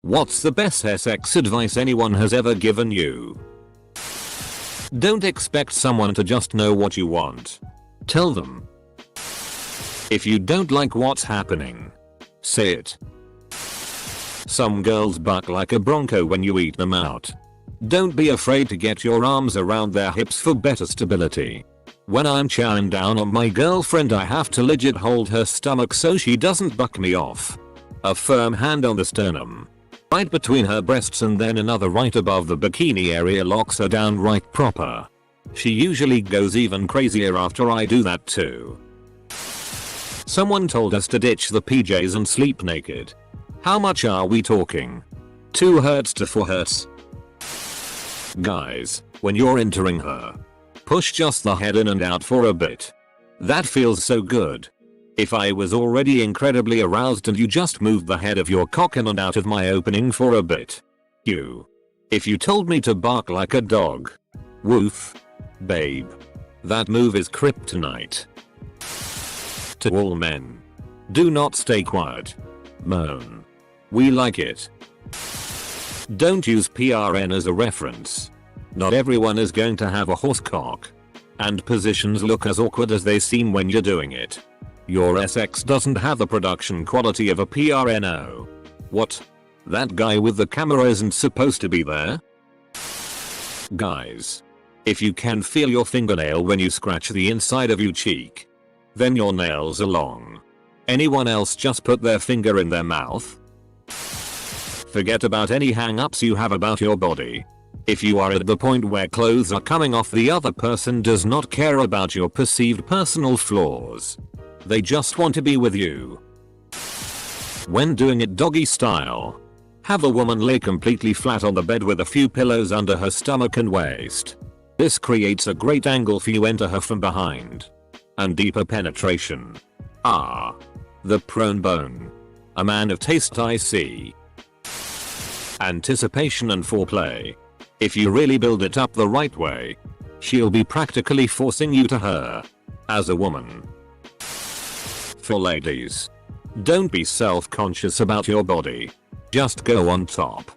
What's the best sex advice anyone has ever given you? Don't expect someone to just know what you want. Tell them. If you don't like what's happening, say it. Some girls buck like a bronco when you eat them out. Don't be afraid to get your arms around their hips for better stability. When I'm chowing down on my girlfriend, I have to legit hold her stomach so she doesn't buck me off. A firm hand on the sternum, right between her breasts, and then another right above the bikini area locks her down right proper. She usually goes even crazier after I do that too. Someone told us to ditch the PJs and sleep naked. How much are we talking? 2 hertz to 4 hertz? Guys, when you're entering her, push just the head in and out for a bit. That feels so good. If I was already incredibly aroused and you just moved the head of your cock in and out of my opening for a bit. If you told me to bark like a dog. Woof. Babe. That move is kryptonite. To all men. Do not stay quiet. Moan. We like it. Don't use PRN as a reference. Not everyone is going to have a horse cock. And positions look as awkward as they seem when you're doing it. Your SX doesn't have the production quality of a PRNO. What? That guy with the camera isn't supposed to be there? Guys. If you can feel your fingernail when you scratch the inside of your cheek, then your nails are long. Anyone else just put their finger in their mouth? Forget about any hang-ups you have about your body. If you are at the point where clothes are coming off, the other person does not care about your perceived personal flaws. They just want to be with you. When doing it doggy style, have a woman lay completely flat on the bed with a few pillows under her stomach and waist. This creates a great angle for you enter her from behind. And deeper penetration. Ah. The prone bone. A man of taste, I see. Anticipation and foreplay. If you really build it up the right way, she'll be practically forcing you to her. As a woman. For ladies. Don't be self-conscious about your body. Just go on top.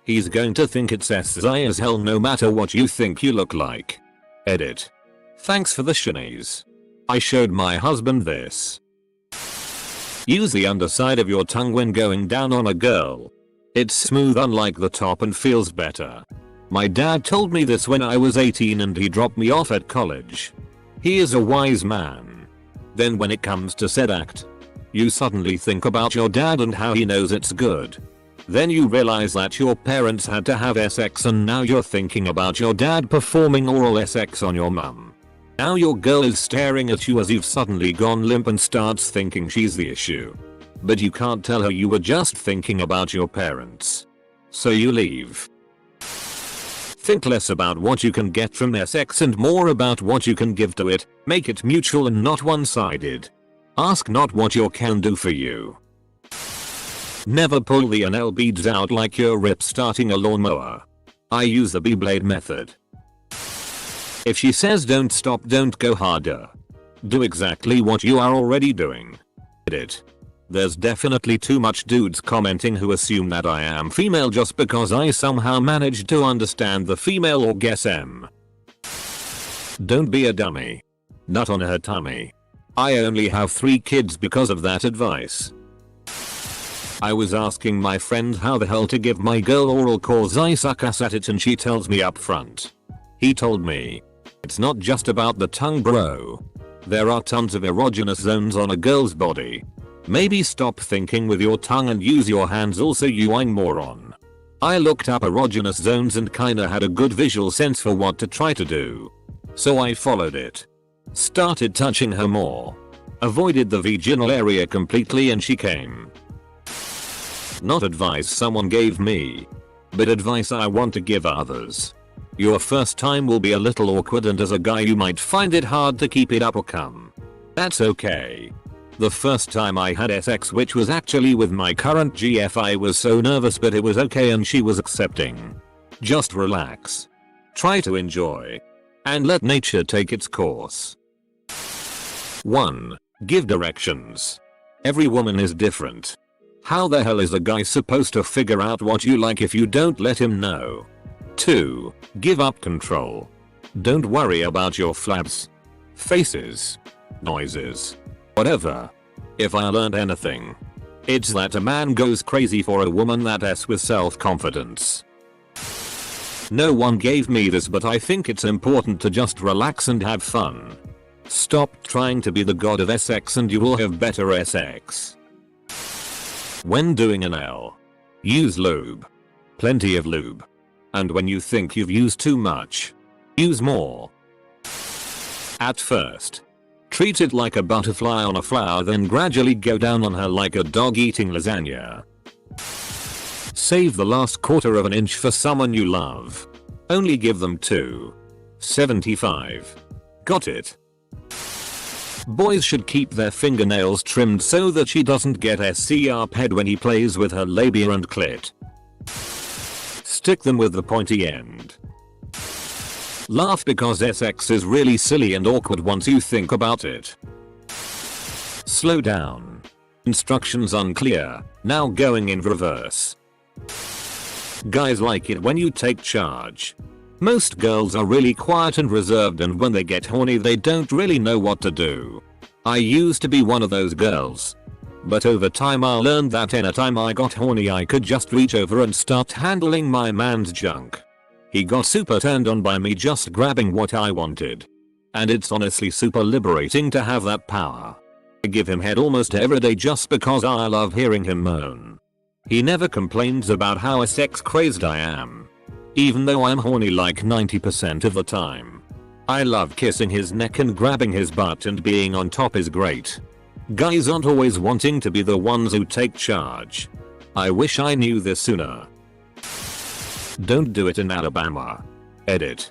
He's going to think it's SI as hell no matter what you think you look like. Edit. Thanks for the shinies. I showed my husband this. Use the underside of your tongue when going down on a girl. It's smooth unlike the top and feels better. My dad told me this when I was 18 and he dropped me off at college. He is a wise man. Then when it comes to said act, you suddenly think about your dad and how he knows it's good. Then you realize that your parents had to have SX and now you're thinking about your dad performing oral SX on your mum. Now your girl is staring at you as you've suddenly gone limp and starts thinking she's the issue. But you can't tell her you were just thinking about your parents. So you leave. Think less about what you can get from SX and more about what you can give to it. Make it mutual and not one-sided. Ask not what your can do for you. Never pull the anal beads out like you're rip starting a lawnmower. I use the B-blade method. If she says don't stop, don't go harder. Do exactly what you are already doing. Edit. There's definitely too much dudes commenting who assume that I am female just because I somehow managed to understand the female orgasm. Don't be a dummy. Nut on her tummy. I only have 3 kids because of that advice. I was asking my friend how the hell to give my girl oral cause I suck ass at it and she tells me up front. He told me, it's not just about the tongue bro. There are tons of erogenous zones on a girl's body. Maybe stop thinking with your tongue and use your hands also, you moron. I looked up erogenous zones and kinda had a good visual sense for what to try to do. So I followed it. Started touching her more. Avoided the vaginal area completely and she came. Not advice someone gave me, but advice I want to give others. Your first time will be a little awkward and as a guy you might find it hard to keep it up or come. That's okay. The first time I had SX, which was actually with my current GF, I was so nervous but it was okay and she was accepting. Just relax. Try to enjoy. And let nature take its course. 1. Give directions. Every woman is different. How the hell is a guy supposed to figure out what you like if you don't let him know? 2. Give up control. Don't worry about your flaps, faces, noises, whatever. If I learned anything, it's that a man goes crazy for a woman that's with self-confidence. No one gave me this, but I think it's important to just relax and have fun. Stop trying to be the god of sex and you will have better sex. When doing an L, use lube. Plenty of lube. And when you think you've used too much, use more. At first, treat it like a butterfly on a flower, then gradually go down on her like a dog eating lasagna. Save the last quarter of an inch for someone you love. Only give them 2.75. Got it? Boys should keep their fingernails trimmed so that she doesn't get SCR head when he plays with her labia and clit. Stick them with the pointy end. Laugh because sex is really silly and awkward once you think about it. Slow down. Instructions unclear, now going in reverse. Guys like it when you take charge. Most girls are really quiet and reserved, and when they get horny they don't really know what to do. I used to be one of those girls. But over time I learned that anytime I got horny I could just reach over and start handling my man's junk. He got super turned on by me just grabbing what I wanted. And it's honestly super liberating to have that power. I give him head almost every day just because I love hearing him moan. He never complains about how sex crazed I am. Even though I'm horny like 90% of the time. I love kissing his neck and grabbing his butt, and being on top is great. Guys aren't always wanting to be the ones who take charge. I wish I knew this sooner. Don't do it in Alabama. Edit.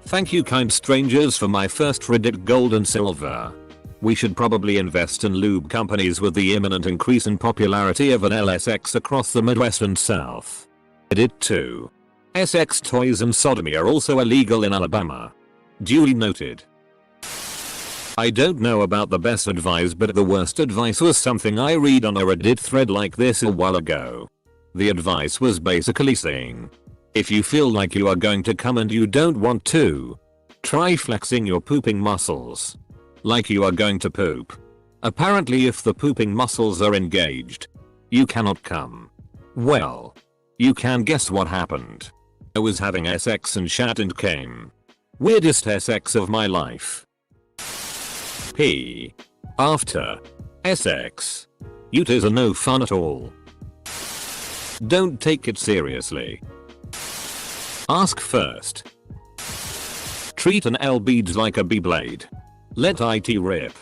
Thank you kind strangers for my first Reddit gold and silver. We should probably invest in lube companies with the imminent increase in popularity of an LSX across the Midwest and South. Edit 2. SX toys and sodomy are also illegal in Alabama. Duly noted. I don't know about the best advice, but the worst advice was something I read on a Reddit thread like this a while ago. The advice was basically saying, if you feel like you are going to come and you don't want to, try flexing your pooping muscles. Like you are going to poop. Apparently if the pooping muscles are engaged, you cannot come. Well, you can guess what happened. I was having sex and shat and came. Weirdest sex of my life. P. After. sex. Utas are no fun at all. Don't take it seriously. Ask first. Treat an L beads like a B-blade. Let it rip.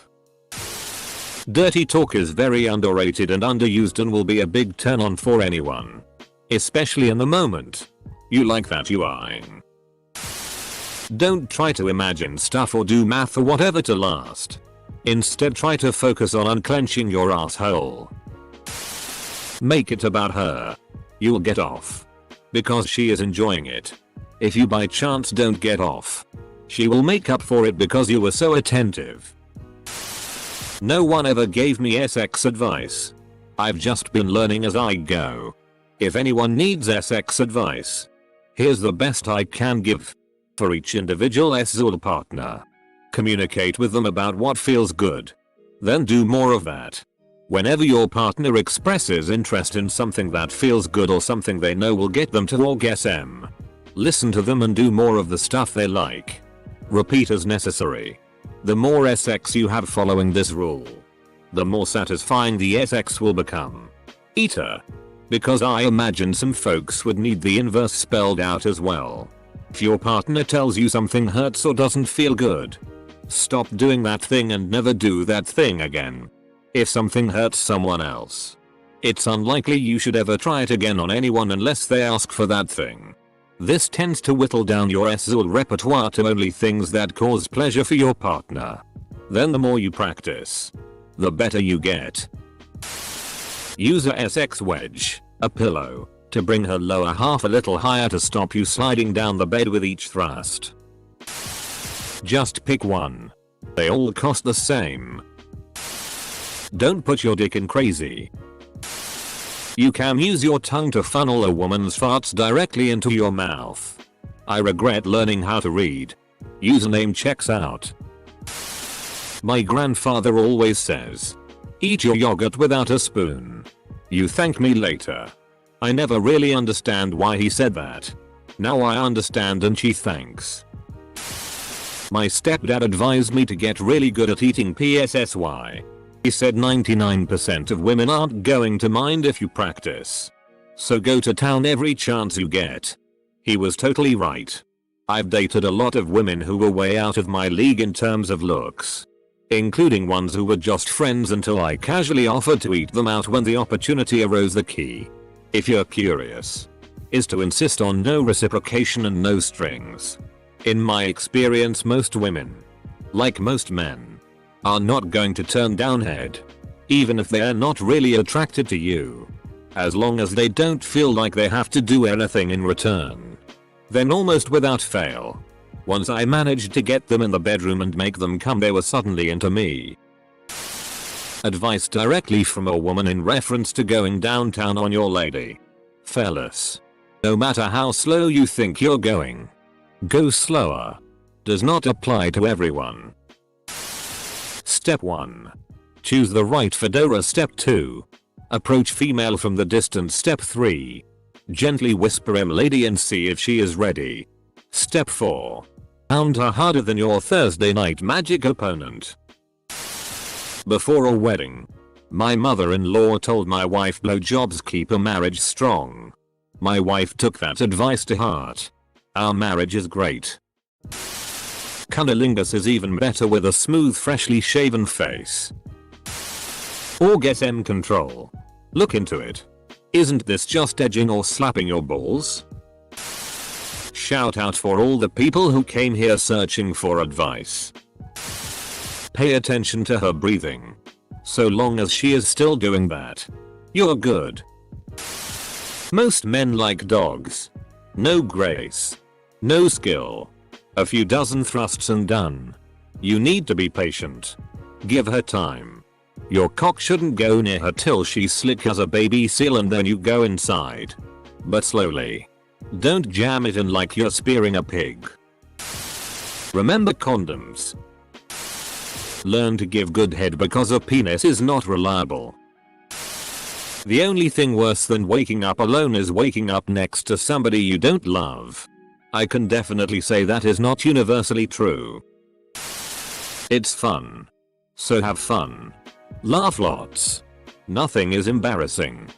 Dirty talk is very underrated and underused and will be a big turn on for anyone. Especially in the moment. You like that you-I. Don't try to imagine stuff or do math or whatever to last. Instead try to focus on unclenching your asshole. Make it about her. You'll get off. Because she is enjoying it. If you by chance don't get off, she will make up for it because you were so attentive. No one ever gave me sex advice. I've just been learning as I go. If anyone needs sex advice, here's the best I can give. For each individual sexual partner, communicate with them about what feels good. Then do more of that. Whenever your partner expresses interest in something that feels good or something they know will get them to orgasm, listen to them and do more of the stuff they like. Repeat as necessary. The more sex you have following this rule, the more satisfying the sex will become. Eater. Because I imagine some folks would need the inverse spelled out as well. If your partner tells you something hurts or doesn't feel good, stop doing that thing and never do that thing again. If something hurts someone else, it's unlikely you should ever try it again on anyone unless they ask for that thing. This tends to whittle down your sexual repertoire to only things that cause pleasure for your partner. Then the more you practice, the better you get. Use a sex wedge, a pillow, to bring her lower half a little higher to stop you sliding down the bed with each thrust. Just pick one. They all cost the same. Don't put your dick in crazy. You can use your tongue to funnel a woman's farts directly into your mouth. I regret learning how to read. Username checks out. My grandfather always says, eat your yogurt without a spoon. You thank me later. I never really understand why he said that. Now I understand and she thanks. My stepdad advised me to get really good at eating PSSY. He said 99% of women aren't going to mind if you practice. So go to town every chance you get. He was totally right. I've dated a lot of women who were way out of my league in terms of looks. Including ones who were just friends until I casually offered to eat them out when the opportunity arose. The key, if you're curious, is to insist on no reciprocation and no strings. In my experience, most women, like most men, are not going to turn down head, even if they are not really attracted to you, as long as they don't feel like they have to do anything in return. Then almost without fail, once I managed to get them in the bedroom and make them come, they were suddenly into me. Advice directly from a woman in reference to going downtown on your lady. Fellas, no matter how slow you think you're going, go slower. Does not apply to everyone. Step 1. Choose the right fedora. Step 2. Approach female from the distance. Step 3. Gently whisper lady and see if she is ready. Step 4. Pound her harder than your Thursday night magic opponent. Before a wedding, my mother-in-law told my wife blowjobs keep a marriage strong. My wife took that advice to heart. Our marriage is great. Cunnilingus is even better with a smooth, freshly shaven face. Orgasm control. Look into it. Isn't this just edging or slapping your balls? Shout out for all the people who came here searching for advice. Pay attention to her breathing. So long as she is still doing that, you're good. Most men like dogs. No grace. No skill. A few dozen thrusts and done. You need to be patient. Give her time. Your cock shouldn't go near her till she's slick as a baby seal and then you go inside. But slowly. Don't jam it in like you're spearing a pig. Remember condoms. Learn to give good head because a penis is not reliable. The only thing worse than waking up alone is waking up next to somebody you don't love. I can definitely say that is not universally true. It's fun. So have fun. Laugh lots. Nothing is embarrassing.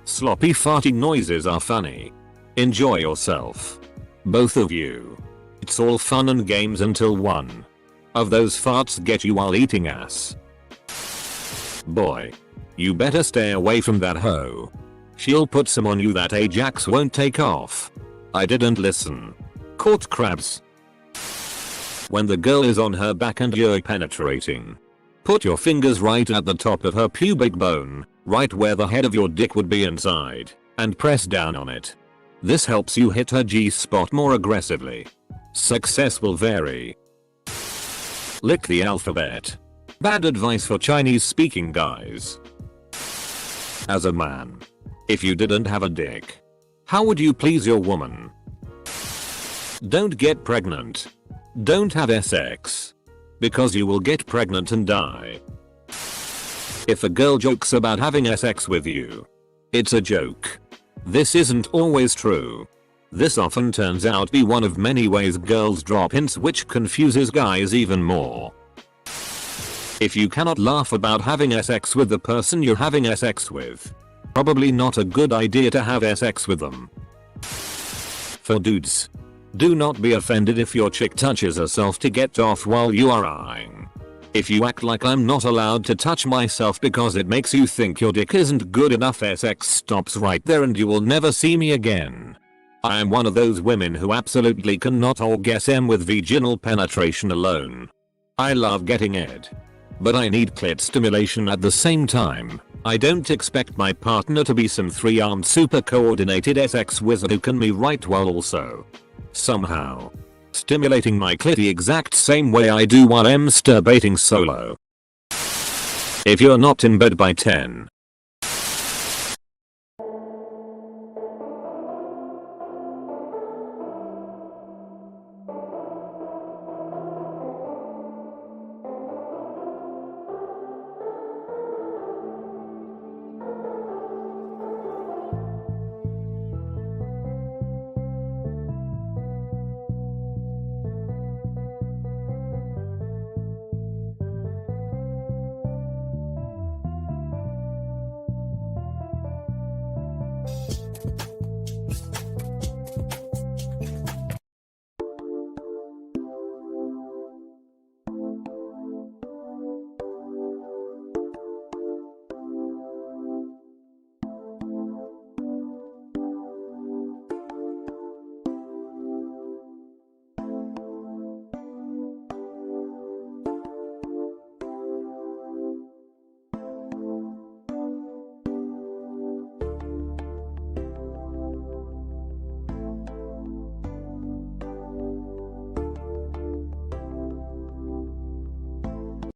Sloppy farting noises are funny. Enjoy yourself. Both of you. It's all fun and games until one of those farts get you while eating ass. Boy, you better stay away from that hoe. She'll put some on you that Ajax won't take off. I didn't listen. Caught crabs. When the girl is on her back and you're penetrating, put your fingers right at the top of her pubic bone, right where the head of your dick would be inside, and press down on it. This helps you hit her G-spot more aggressively. Success will vary. Lick the alphabet. Bad advice for Chinese speaking guys. As a man, if you didn't have a dick, how would you please your woman? Don't get pregnant. Don't have sex. Because you will get pregnant and die. If a girl jokes about having sex with you, it's a joke. This isn't always true. This often turns out to be one of many ways girls drop hints, which confuses guys even more. If you cannot laugh about having sex with the person you're having sex with, probably not a good idea to have sex with them. For dudes, do not be offended if your chick touches herself to get off while you are eyeing. If you act like I'm not allowed to touch myself because it makes you think your dick isn't good enough, sex stops right there and you will never see me again. I am one of those women who absolutely cannot orgasm with vaginal penetration alone. I love getting head, but I need clit stimulation at the same time. I don't expect my partner to be some 3-armed super coordinated sex wizard who can be right while also somehow stimulating my clit the exact same way I do while I'm masturbating solo. If you're not in bed by 10,